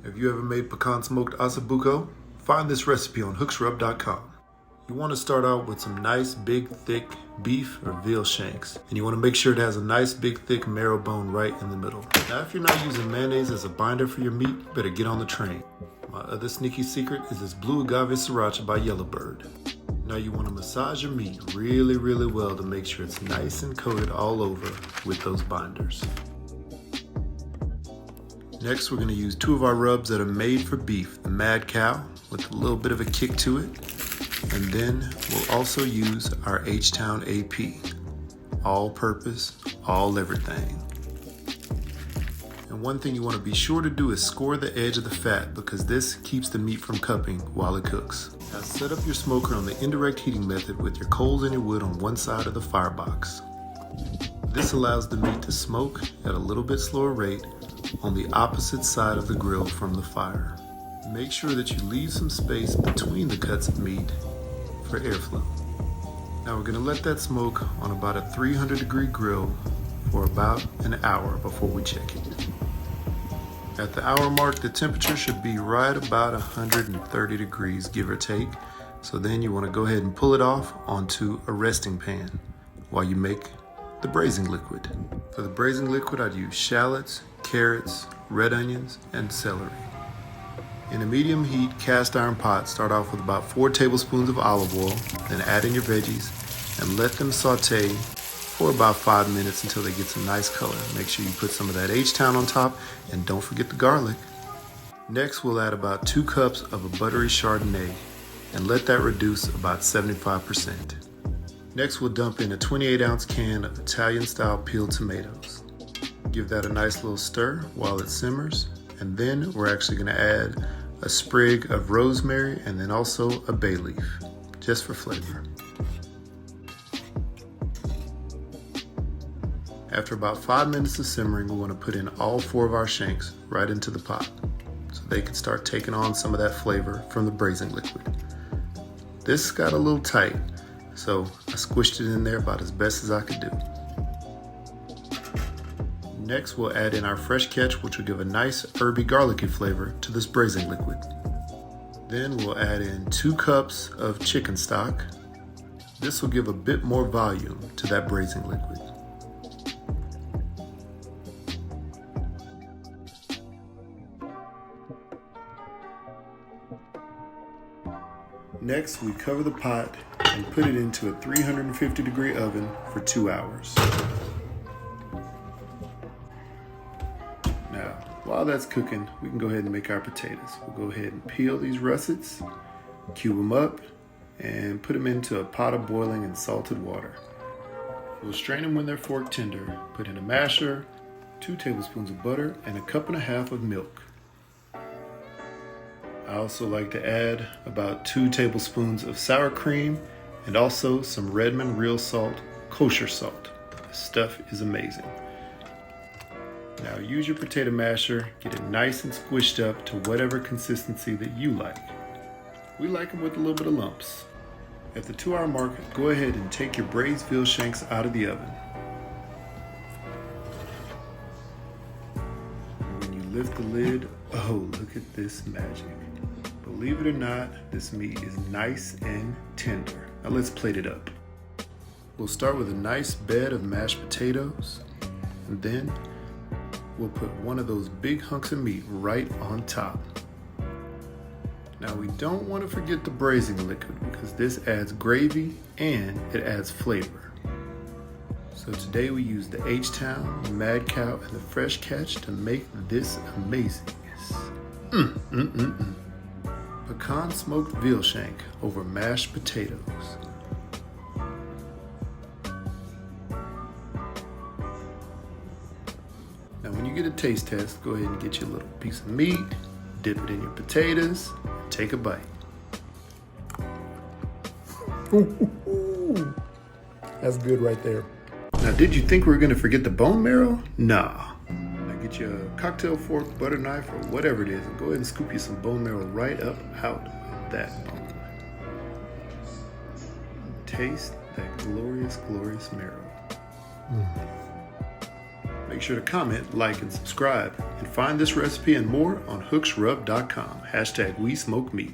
Have you ever made pecan smoked osso buco? Find this recipe on hooksrub.com. You want to start out with some nice big thick beef or veal shanks, and you want to make sure it has a nice big thick marrow bone right in the middle. Now if you're not using mayonnaise as a binder for your meat, you better get on the train. My other sneaky secret is this blue agave sriracha by Yellowbird. Now you want to massage your meat really well to make sure it's nice and coated all over with those binders. Next, we're going to use two of our rubs that are made for beef, the Mad Cow, with a little bit of a kick to it. And then we'll also use our H-Town AP, all-purpose, all everything. And one thing you want to be sure to do is score the edge of the fat, because this keeps the meat from cupping while it cooks. Now set up your smoker on the indirect heating method with your coals and your wood on one side of the firebox. This allows the meat to smoke at a little bit slower rate on the opposite side of the grill from the fire. Make sure that you leave some space between the cuts of meat for airflow. Now we're going to let that smoke on about a 300-degree grill for about an hour before we check it. At the hour mark, the temperature should be right about 130 degrees, give or take. So then you want to go ahead and pull it off onto a resting pan while you make the braising liquid. For the braising liquid, I'd use shallots, carrots, red onions, and celery. In a medium heat cast iron pot, start off with about 4 tablespoons of olive oil, then add in your veggies and let them saute for about 5 minutes until they get some nice color. Make sure you put some of that H-Town on top and don't forget the garlic. Next, we'll add about 2 cups of a buttery Chardonnay and let that reduce about 75%. Next, we'll dump in a 28-ounce can of Italian-style peeled tomatoes. Give that a nice little stir while it simmers, and then we're actually going to add a sprig of rosemary and then also a bay leaf, just for flavor. After about 5 minutes of simmering, we want to put in all 4 of our shanks right into the pot so they can start taking on some of that flavor from the braising liquid. This got a little tight, so I squished it in there about as best as I could do. Next, we'll add in our fresh catch, which will give a nice herby garlicky flavor to this braising liquid. Then we'll add in 2 cups of chicken stock. This will give a bit more volume to that braising liquid. Next, we cover the pot and put it into a 350-degree oven for 2 hours. Now, while that's cooking, we can go ahead and make our potatoes. We'll go ahead and peel these russets, cube them up, and put them into a pot of boiling and salted water. We'll strain them when they're fork tender, put in a masher, 2 tablespoons of butter, and a 1.5 cups of milk. I also like to add about 2 tablespoons of sour cream and also some Redmond real salt, kosher salt. This stuff is amazing. Now use your potato masher, get it nice and squished up to whatever consistency that you like. We like them with a little bit of lumps. At the 2-hour mark, go ahead and take your braised veal shanks out of the oven. And when you lift the lid, oh, look at this magic. Believe it or not, this meat is nice and tender. Now let's plate it up. We'll start with a nice bed of mashed potatoes, and then we'll put one of those big hunks of meat right on top. Now we don't want to forget the braising liquid, because this adds gravy and it adds flavor. So today we use the H-Town, the Mad Cow, and the fresh catch to make this amazingness. Pecan smoked veal shank over mashed potatoes. Now when you get a taste test, go ahead and get you a little piece of meat, dip it in your potatoes, and take a bite. That's good right there. Now did you think we were going to forget the bone marrow? Nah. Now get you a cocktail fork, butter knife, or whatever it is, and go ahead and scoop you some bone marrow right up out of that bone. Taste that glorious, glorious marrow. Make sure to comment, like, and subscribe. And find this recipe and more on hooksrub.com. #WeSmokeMeat.